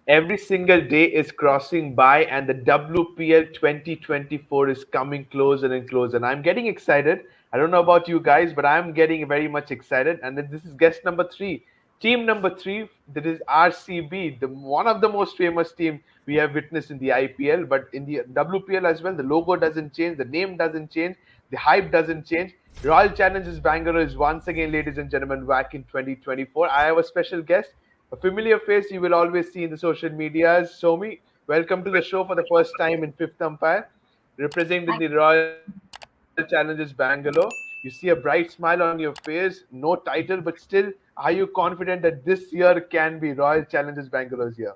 Every single day is crossing by, and the WPL 2024 is coming closer and closer. And I'm getting excited. I don't know about you guys, but I'm getting very much excited. And then this is guest number three, team number three. That is RCB, the one of the most famous team we have witnessed in the IPL, but in the WPL as well. The logo doesn't change, the name doesn't change, the hype doesn't change. Royal Challengers Bangalore is once again, ladies and gentlemen, back in 2024. I have a special guest, a familiar face you will always see in the social medias. Soumi, welcome to the show for the first time in Fifth Umpire, representing the Royal Challengers Bangalore. You see a bright smile on your face, no title, but still, are you confident that this year can be Royal Challengers Bangalore's year?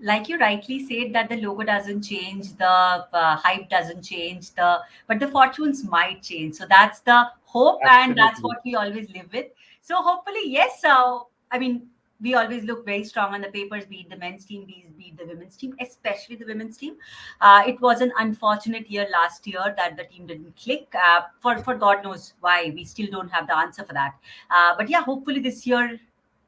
Like you rightly said, that the logo doesn't change, the hype doesn't change, but the fortunes might change. So that's the hope, and that's Absolutely. what we always live with. So hopefully, yes. I mean, we always look very strong on the papers, be it the men's team, be it the women's team, especially the women's team. It was an unfortunate year last year that the team didn't click, for God knows why. We still don't have the answer for that. But yeah, hopefully this year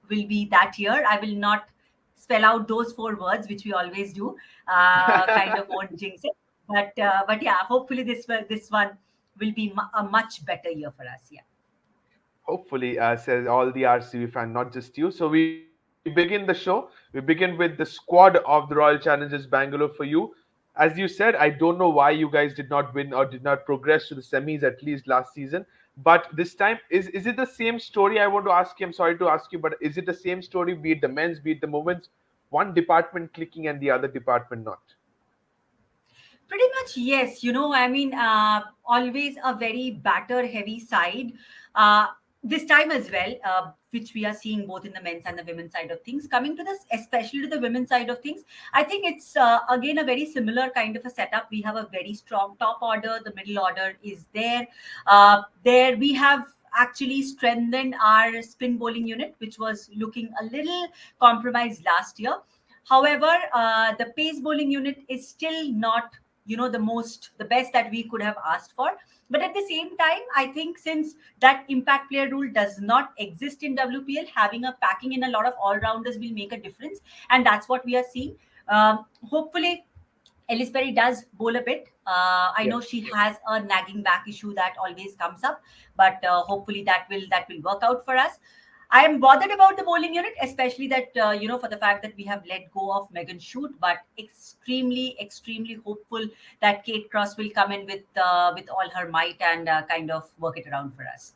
will be that year. I will not spell out those four words, which we always do. Kind of won't jinx it, but yeah, hopefully this one will be a much better year for us. Yeah. Hopefully, says all the RCB fan, not just you. So we begin the show. We begin with the squad of the Royal Challengers Bangalore for you. As you said, I don't know why you guys did not win or did not progress to the semis at least last season. But this time, is it the same story? I want to ask you. I'm sorry to ask you, but is it the same story? Be it the men's, be it the women's, one department clicking and the other department not. Pretty much, yes. I mean, always a very batter heavy side. Uh, this time as well, which we are seeing both in the men's and the women's side of things. Coming to this, especially to the women's side of things, I think it's again a very similar kind of a setup. We have a very strong top order. The middle order is there. There we have actually strengthened our spin bowling unit, which was looking a little compromised last year. However, the pace bowling unit is still not, the best that we could have asked for. But at the same time, I think since that impact player rule does not exist in WPL, having a packing in a lot of all rounders will make a difference, and that's what we are seeing. Hopefully, Ellis Perry does bowl a bit. I Yeah. know she has a nagging back issue that always comes up, but hopefully that will work out for us. I am bothered about the bowling unit, especially that for the fact that we have let go of Megan Shoot, but extremely hopeful that Kate Cross will come in with all her might and kind of work it around for us.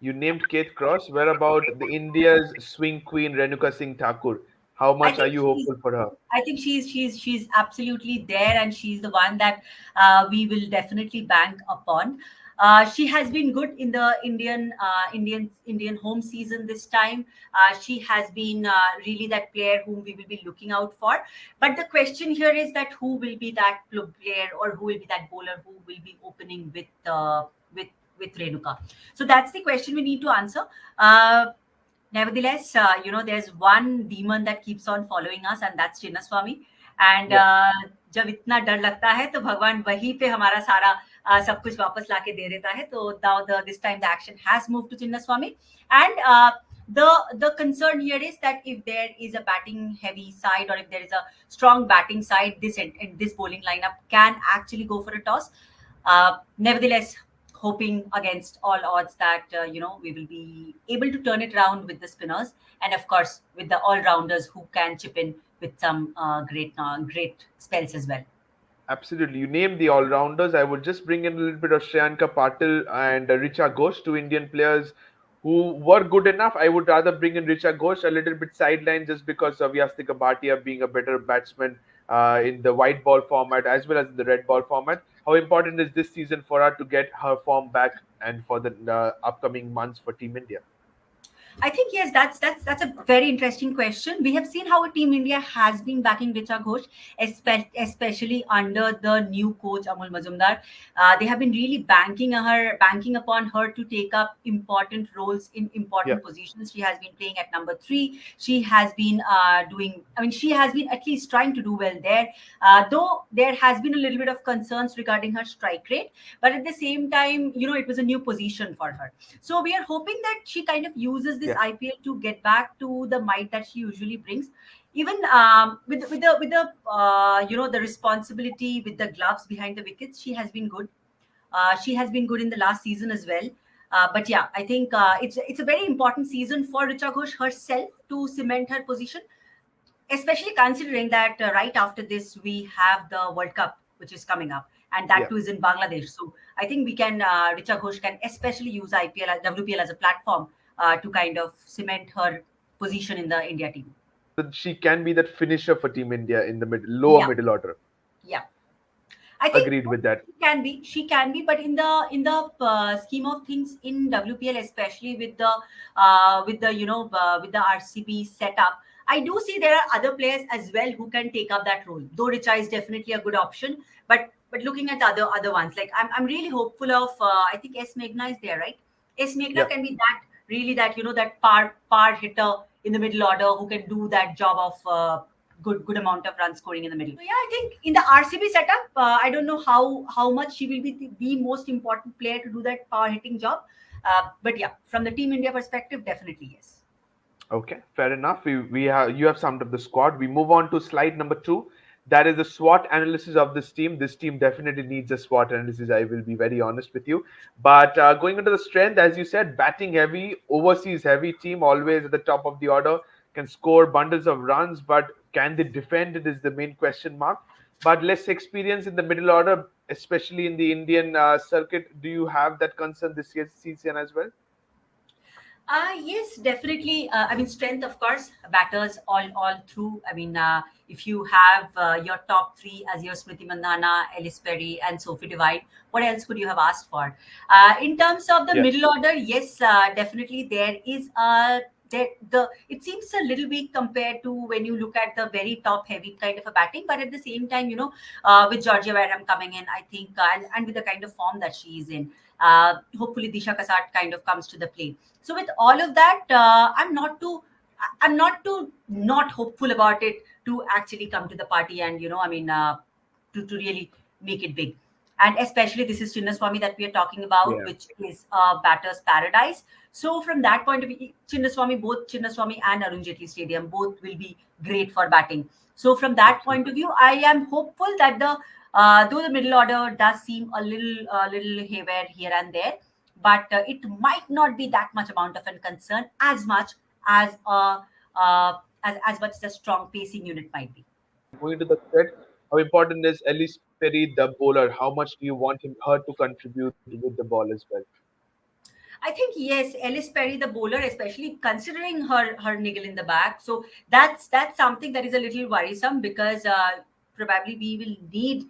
You named Kate Cross. Where about the India's swing queen Renuka Singh Thakur? How I much are think you she's hopeful for her? I think she's absolutely there, and she's the one that we will definitely bank upon. She has been good in the Indian home season this time. She has been really that player whom we will be looking out for. But the question here is that who will be that player, or who will be that bowler who will be opening with with Renuka? So that's the question we need to answer. Nevertheless, there's one demon that keeps on following us, and that's Chinnaswamy. And Yeah. जब इतना डर लगता है तो भगवान वहीं पे हमारा सारा सब कुछ वापस लाके दे देता है. तो now this time the action has moved to Chinnaswamy, and the concern here is that if there is a batting heavy side, or if there is a strong batting side, this bowling lineup can actually go for a toss. Nevertheless, hoping against all odds that we will be able to turn it around with the spinners, and of course with the all rounders who can chip in with some great spells as well. Absolutely. You named the all rounders. I would just bring in a little bit of Shreyanka Patil and Richa Ghosh, two Indian players who were good enough. I would rather bring in Richa Ghosh a little bit sideline just because of Yastika Bhatia being a better batsman in the white ball format as well as in the red ball format. How important is this season for her to get her form back and for the upcoming months for Team India? I think yes, that's a very interesting question. We have seen how Team India has been backing Richa Ghosh, especially under the new coach Amul Mazumdar. They have been really banking upon her to take up important roles in Yeah. important positions. She has been playing at number three. She has been doing. I mean, she has been at least trying to do well there. Though there has been a little bit of concerns regarding her strike rate, but at the same time, it was a new position for her. So we are hoping that she kind of uses this Yeah. IPL to get back to the might that she usually brings. even the responsibility with the gloves behind the wickets, she has been good. She has been good in the last season as well. But yeah, I think it's a very important season for Richa Ghosh herself to cement her position, especially considering that right after this we have the World Cup which is coming up, and that Yeah. too is in Bangladesh. So I think we can Richa Ghosh can especially use IPL WPL as a platform to kind of cement her position in the India team. So she can be that finisher for Team India in the lower Yeah, middle order. yeah. I think Agreed with that. she can be, but in the scheme of things in WPL, especially with the with the RCB setup, I do see there are other players as well who can take up that role. Though Richa is definitely a good option, but looking at the other ones, like I'm really hopeful of. I think S Meghna is there, right? S Meghna Yeah. can be that really that that par hitter in the middle order who can do that job of. Good amount of run scoring in the middle. So yeah, I think in the RCB setup, I don't know how much she will be the most important player to do that power hitting job. But yeah, from the Team India perspective, definitely yes. Okay, fair enough. We have you have summed up the squad. We move on to slide number two. That is the SWOT analysis of this team. This team definitely needs a SWOT analysis. I will be very honest with you. But going into the strength, as you said, batting heavy, overseas heavy team, always at the top of the order, can score bundles of runs, but can they defend? It is the main question mark. But less experience in the middle order, especially in the Indian circuit. Do you have that concern this year season as well? Yes, definitely. I mean, strength, of course, batters all through. I mean, if you have your top three as your Smriti Mandhana, Ellis Perry, and Sophie Divine, what else could you have asked for? In terms of the Yeah. middle order, yes, definitely there is a the it seems a little weak compared to when you look at the very top heavy kind of a batting, but at the same time, with Georgia Wareham coming in, I think, and with the kind of form that she is in, hopefully Disha Kasat kind of comes to the play. So with all of that, I'm not too not hopeful about it to actually come to the party and to really make it big. And especially this is Chinnaswamy that we are talking about, Yeah. which is batter's paradise. So from that point of view, both Chinnaswamy and Arun Jaitley Stadium, both will be great for batting. So from that point of Absolutely. view, I am hopeful that the though the middle order does seem a little haywire here and there, but it might not be that much amount of a concern as much as as much as a strong pacing unit might be. Going to the thread, how important is Elise Perry, the bowler? How much do you want her to contribute with the ball as well? I think yes, Ellis Perry, the bowler, especially considering her niggle in the back. So that's something that is a little worrisome because probably we will need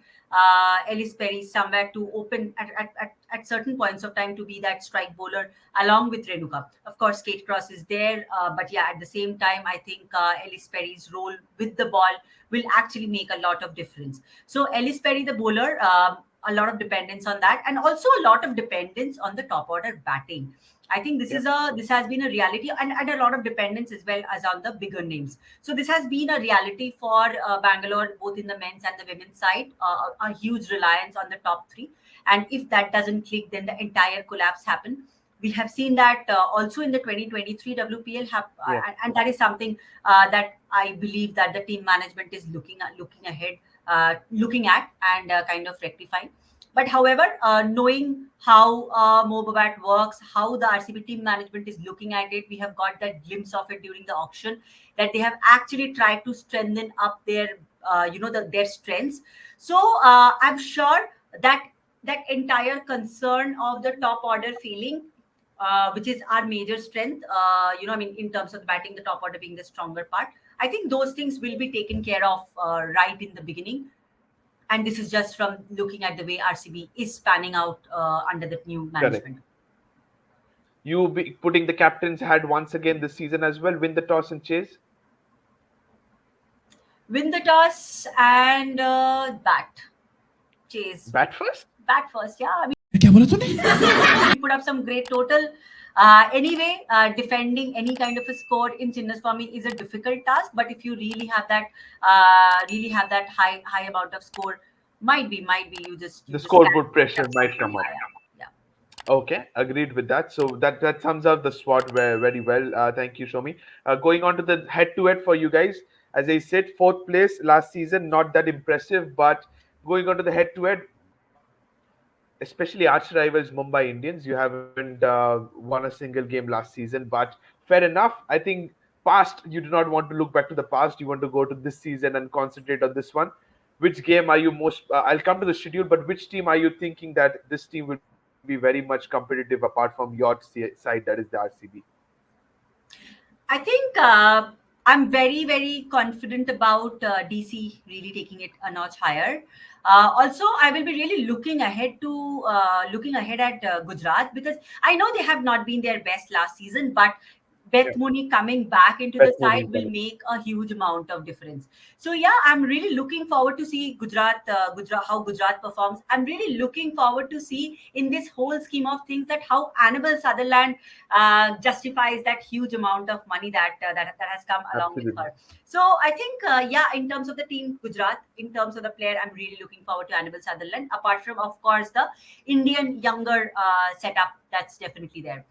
Ellis Perry somewhere to open at certain points of time to be that strike bowler along with Renuka. Of course, Kate Cross is there, but yeah, at the same time, I think Ellis Perry's role with the ball will actually make a lot of difference. So Ellis Perry, the bowler. A lot of dependence on that, and also a lot of dependence on the top order batting. I think Yeah. this has been a reality, and a lot of dependence as well as on the bigger names. So this has been a reality for Bangalore, both in the men's and the women's side. A huge reliance on the top three, and if that doesn't click, then the entire collapse happen. We have seen that also in the 2023 WPL, Yeah. and that is something that I believe that the team management is looking ahead, looking at, and kind of rectifying. But however, knowing how Mobabat works, how the RCB team management is looking at it, we have got that glimpse of it during the auction that they have actually tried to strengthen up their, their strengths. So I'm sure that that entire concern of the top order failing, which is our major strength, in terms of the batting, the top order being the stronger part. I think those things will be taken care of right in the beginning, and this is just from looking at the way RCB is panning out under the new Correct. management. You be putting the captain's hat once again this season as well. Win the toss and chase. Win the toss and chase. Bat first. Bat first, yeah. I mean, क्या बोला तूने we put up some great total. Anyway, defending any kind of a score in Chinnaswamy is a difficult task. But if you really have that high amount of score, might be The you just can. scoreboard pressure might come up. Yeah. Okay, agreed with that. So that sums up the SWOT very well. Thank you, Shomi. Going on to the head-to-head for you guys. As I said, fourth place last season, not that impressive, but going on to the head-to-head, especially arch rivals Mumbai Indians. You haven't won a single game last season, but fair enough. I think past, you do not want to look back to the past. You want to go to this season and concentrate on this one. Which game are you most? I'll come to the schedule, but which team are you thinking that this team will be very much competitive apart from your side, that is the RCB? I think I'm very, very confident about DC really taking it a notch higher. Also, I will be really looking ahead at Gujarat, because I know they have not been their best last season, but Yeah, Beth Mooney coming back into Beth the Mooney side is will coming. make a huge amount of difference. So yeah, I'm really looking forward to see Gujarat, how Gujarat performs. I'm really looking forward to see in this whole scheme of things that how Annabelle Sutherland justifies that huge amount of money that has come along with Absolutely. her. So I think, yeah, in terms of the team Gujarat, in terms of the player, I'm really looking forward to Annabelle Sutherland. Apart from, of course, the Indian younger setup, that's definitely there.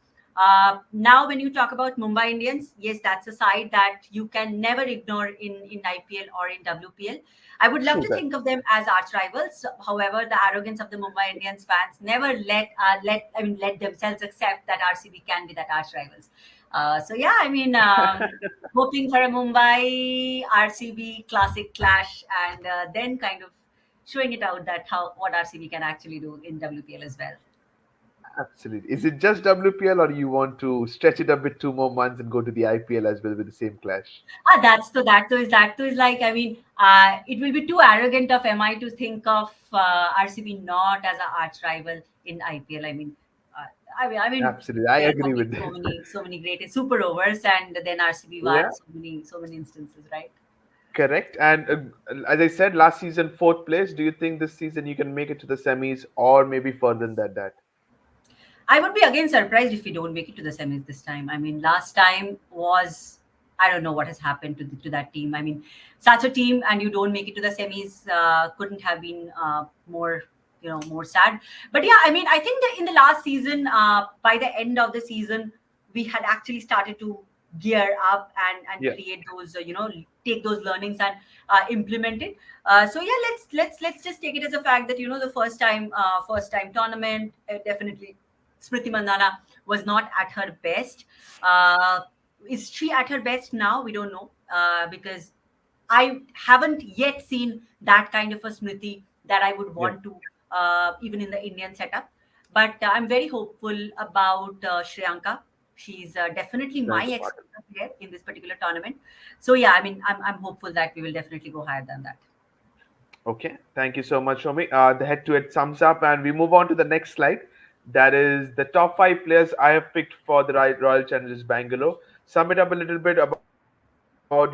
Now, when you talk about Mumbai Indians, yes, that's a side that you can never ignore in IPL or in WPL. I would love True to that. think of them as arch rivals. However, the arrogance of the Mumbai Indians fans never let themselves accept that RCB can be that arch rivals. So yeah, hoping for a Mumbai RCB classic clash, and then kind of showing it out that how what RCB can actually do in WPL as well. Absolutely. Is it just WPL, or you want to stretch it a bit 2 more months and go to the IPL as well with the same clash? That too is like, it will be too arrogant of MI to think of RCB not as an arch rival in IPL. Uh, Absolutely. I there agree have been with that. so many great super overs, and then RCB Yeah, won so many instances, right? correct. And as I said, last season, fourth place. Do you think this season you can make it to the semis or maybe further than that? I would be again surprised if we don't make it to the semis this time. Last time was, I don't know what has happened to that team. Such a team and you don't make it to the semis couldn't have been more, more sad. But yeah, I think that in the last season, by the end of the season, we had actually started to gear up and Yeah, create those, take those learnings and implement it. So yeah, let's just take it as a fact that the first time tournament, definitely Smriti Mandana was not at her best. Uh, is she at her best now? We don't know, because I haven't yet seen that kind of a Smriti that I would yeah, want to, even in the Indian setup. But I'm very hopeful about Shriyanka. She's definitely my very smart. expected player in this particular tournament. So yeah, I'm hopeful that we will definitely go higher than that. Okay, thank you so much, Shomi. The head-to-head sums up, and we move on to the next slide. That is the top five players I have picked for the Royal Challengers Bangalore. Sum it up a little bit about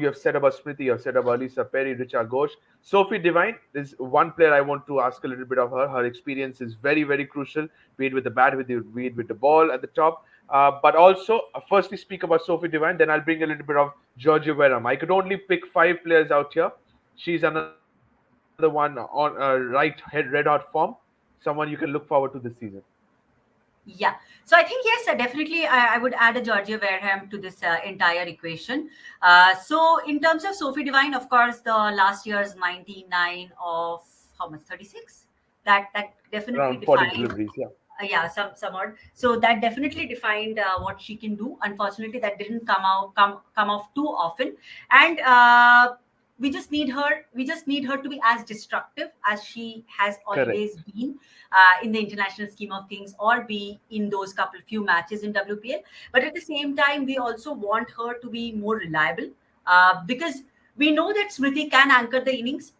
you have said about Smriti, you have said about Alisa Perry, Richa Ghosh. Sophie Devine is one player I want to ask a little bit of her. Her experience is very, very crucial, be it with the bat, be it with the ball at the top. But also, firstly, speak about Sophie Devine, then I'll bring a little bit of Georgia Veram. I could only pick five players out here. She's another one on red hot form. Someone you can look forward to this season. Yeah. So I think, yes, definitely I would add a Georgia Wareham to this entire equation. So in terms of Sophie Devine, of course, the last year's 99 of how much, 36? That definitely Around 40 defined, deliveries, yeah. yeah, some odd. So that definitely defined what she can do. Unfortunately, that didn't come off too often, and we just need her to be as destructive as she has always Correct. been in the international scheme of things, or be in those couple few matches in WPL. But at the same time, we also want her to be more reliable, because we know that Smriti can anchor the innings.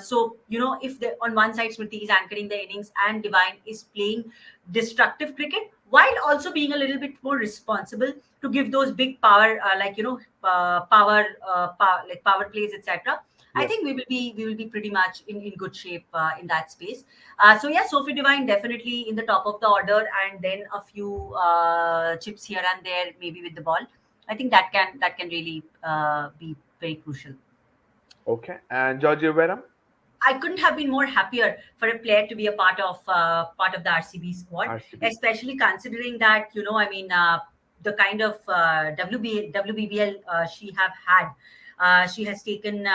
So if on one side Smriti is anchoring the innings and Divine is playing destructive cricket while also being a little bit more responsible to give those big power, like power plays, etc. I Yeah. think we will be pretty much in good shape in that space. So yeah, Sophie Devine definitely in the top of the order, and then a few chips here and there, maybe with the ball. I think that can really be very crucial. Okay. And Georgia Veram? I couldn't have been more happier for a player to be a part of the RCB squad, RCB. especially considering that the kind of WBBL she have had. She has taken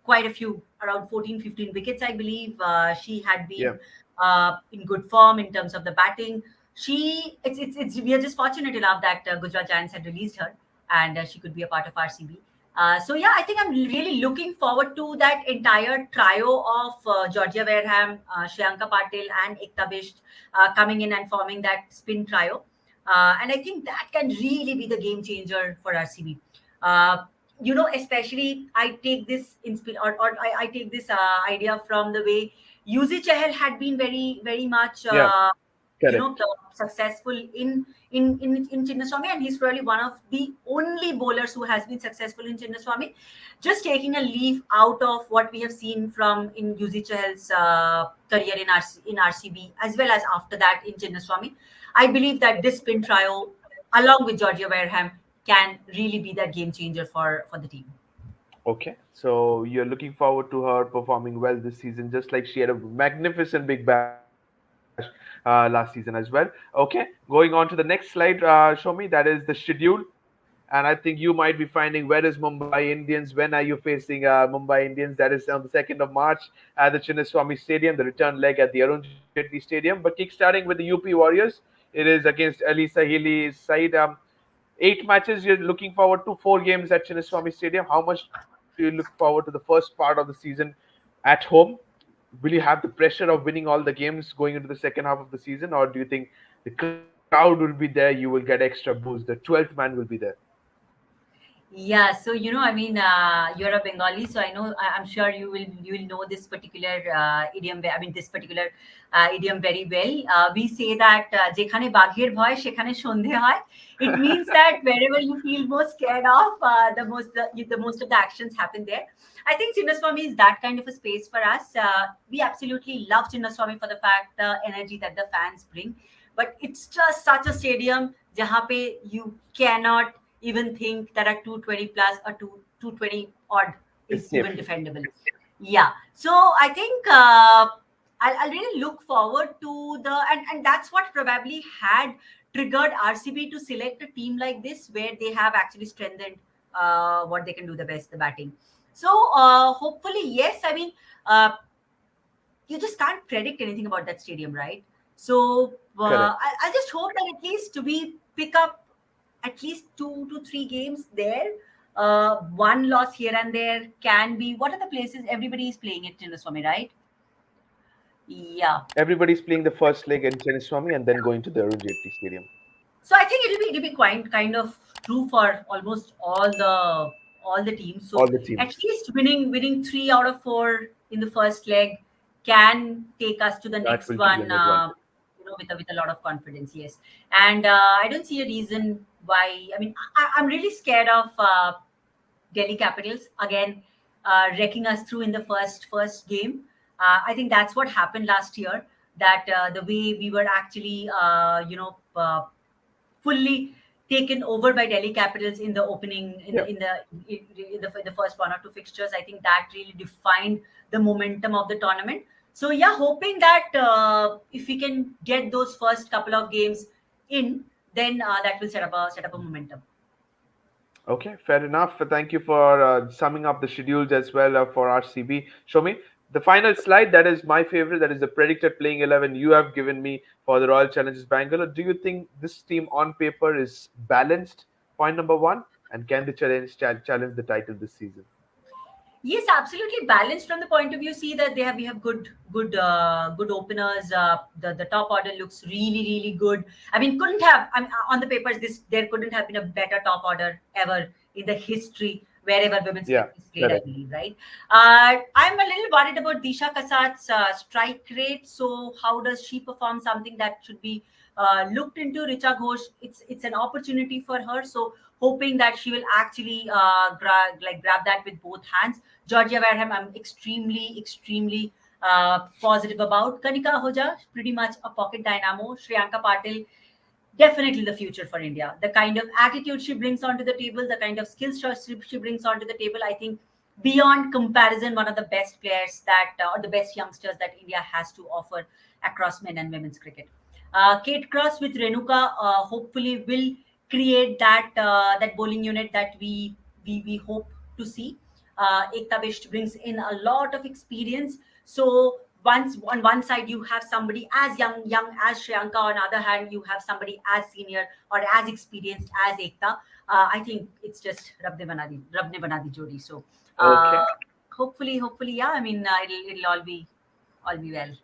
quite a few, around 14, 15 wickets, I believe. She had Yeah. been in good form in terms of the batting. We are just fortunate enough that Gujarat Giants had released her, and she could be a part of RCB. So yeah, I think I'm really looking forward to that entire trio of Georgia Wareham, Shriyanka Patil, and Ekta Bisht coming in and forming that spin trio. And I think that can really be the game changer for RCB. Especially I take this I take this idea from the way Yuzi Chahal had been very, very much Yeah. Correct. successful in Chinnaswamy, and he's probably one of the only bowlers who has been successful in Chinnaswamy. Just taking a leaf out of what we have seen from in Yuzi Chahal's career in RCB, as well as after that in Chinnaswamy, I believe that this spin trio, along with Georgia Wareham, can really be that game changer for the team. Okay, so you're looking forward to her performing well this season, just like she had a magnificent big bash last season as well. Okay, going on to the next slide, show me that is the schedule, and I think you might be finding where is Mumbai Indians, when are you facing Mumbai Indians? That is on the 2nd of March at the Chinnaswamy Stadium, the return leg at the Arun Jaitley Stadium. But kick-starting with the UP Warriors, it is against Ali Sahili's side. 8 matches. You're looking forward to 4 games at Chinnaswamy Stadium. How much do you look forward to the first part of the season at home? Will you have the pressure of winning all the games going into the second half of the season, or do you think the crowd will be there? You will get extra boost. The 12th man will be there. Yeah, so you're a Bengali, so I'm sure you will know this particular idiom. I mean, this particular idiom very well. We say that "Jekhane bagher bhoy, shekhane sondhe hoy." It means that wherever you feel most scared of, the most of the actions happen there. I think Chinnaswamy is that kind of a space for us. We absolutely love Chinnaswamy for the fact the energy that the fans bring, but it's just such a stadium jahan pe you cannot even think that a 220 plus or 220 odd It's is safe. even defendable. Yeah. So I think I'll really look forward to and that's what probably had triggered RCB to select a team like this where they have actually strengthened what they can do the best, the batting. So hopefully, yes. I mean, uh, you just can't predict anything about that stadium, right? So Correct. I just hope that at least we pick up at least 2 to 3 games there. One loss here and there can be. What are the places everybody is playing at Chinnaswamy, right? Yeah. Everybody's playing the first leg in Chinnaswamy and then going to the Arun Jaitley Stadium. So I think it'll be quite kind of true for almost all the teams. All So the at teams. least winning 3 out of 4 in the first leg can take us to the That next will give you one. an advantage. With a lot of confidence. Yes, and I don't see a reason why. I mean, I'm really scared of Delhi Capitals again wrecking us through in the first game. I think that's what happened last year. That the way we were actually fully taken over by Delhi Capitals in the opening Yeah. in the first 1 or 2 fixtures. I think that really defined the momentum of the tournament. So yeah, hoping that if we can get those first couple of games in, then that will set up a momentum. Okay, fair enough. Thank you for summing up the schedules as well for RCB. Show me the final slide. That is my favorite. That is the predicted playing 11 you have given me for the Royal Challengers Bangalore. Do you think this team on paper is balanced? Point number one. And can they challenge the title this season? Yes, absolutely balanced from the point of view. See that we have good openers. The top order looks really good. I mean, couldn't have. I mean, on the papers, this there couldn't have been a better top order ever in the history wherever women's Yeah, cricket is played. I correct. believe, right? I'm a little worried about Disha Kasat's strike rate. So how does she perform? Something that should be looked into. Richa Ghosh, it's an opportunity for her. So hoping that she will actually grab that with both hands. Georgia Wareham, I'm extremely positive about. Kanika Ahuja, pretty much a pocket dynamo. Shriyanka Patil, definitely the future for India. The kind of attitude she brings onto the table, the kind of skills she brings onto the table, I think beyond comparison, one of the best players or the best youngsters that India has to offer across men and women's cricket. Kate Cross with Renuka hopefully will create that bowling unit that we hope to see. Ekta Bisht brings in a lot of experience. So once on one side you have somebody as young as Shriyanka, on the other hand you have somebody as senior or as experienced as Ekta. I think it's just Rabne Banadi Jodi. So uh, Okay. hopefully, yeah. I mean, it'll all be well.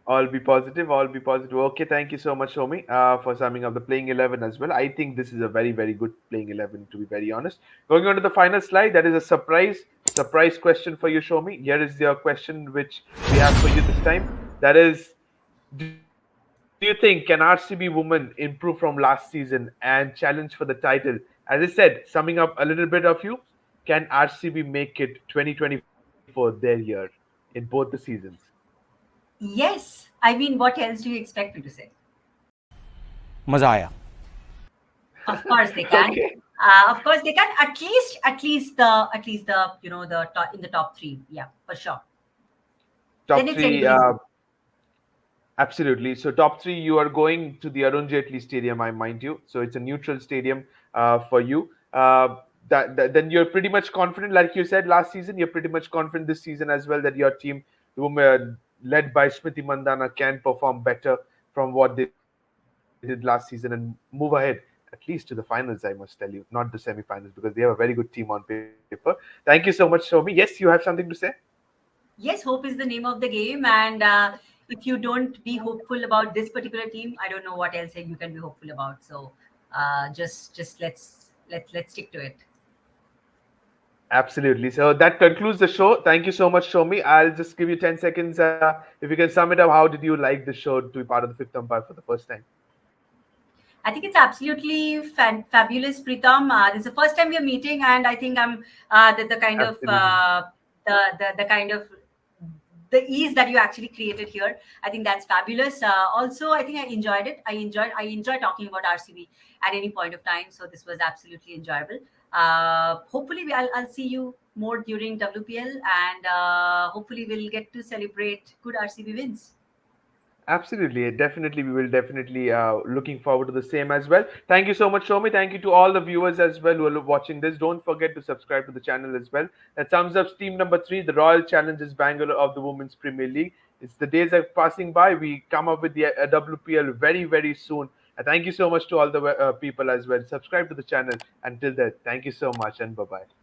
All be positive. All be positive. Okay, thank you so much, Somi, for summing up the playing 11 as well. I think this is a very, very good playing 11, to be very honest. Going on to the final slide, that is a surprise question for you, Shomi. Here is your question which we have for you this time. That is, do you think can RCB women improve from last season and challenge for the title? As I said, summing up a little bit of you, can RCB make it 2024 their year in both the seasons? Yes, I mean, what else do you expect me to say? मज़ा आया. Of course they can. Okay. Of course they can. At least the the top, in the top three. Yeah, for sure. Then Top it's three, anybody's. absolutely. So top three, you are going to the Arun Jaitley Stadium, I mind you. So it's a neutral stadium for you. Then you're pretty much confident, like you said last season. You're pretty much confident this season as well that your team, whom led by Smriti Mandana, can perform better from what they did last season and move ahead at least to the finals. I must tell you, not the semi-finals, because they have a very good team on paper. Thank you so much, Shomi. Yes, you have something to say. Yes, hope is the name of the game, and if you don't be hopeful about this particular team, I don't know what else you can be hopeful about. So just let's stick to it. Absolutely. So that concludes the show. Thank you so much, Shomi. I'll just give you 10 seconds. If you can sum it up, how did you like the show to be part of the fifth umpire for the first time? I think it's absolutely fabulous, Pritam. This is the first time we are meeting, and I think I'm the kind of Absolutely. the kind of the ease that you actually created here. I think that's fabulous. Also, I think I enjoyed it. I enjoy talking about RCB at any point of time. So this was absolutely enjoyable. Hopefully, I'll see you more during WPL, and hopefully we'll get to celebrate good RCB wins. Absolutely. Definitely. We will definitely looking forward to the same as well. Thank you so much, Shomi. Thank you to all the viewers as well who are watching this. Don't forget to subscribe to the channel as well. That sums up team number three, the Royal Challengers Bangalore of the Women's Premier League. It's the days are passing by. We come up with the WPL very, very soon. Thank you so much to all the people as well. Subscribe to the channel. Until then, thank you so much and bye bye.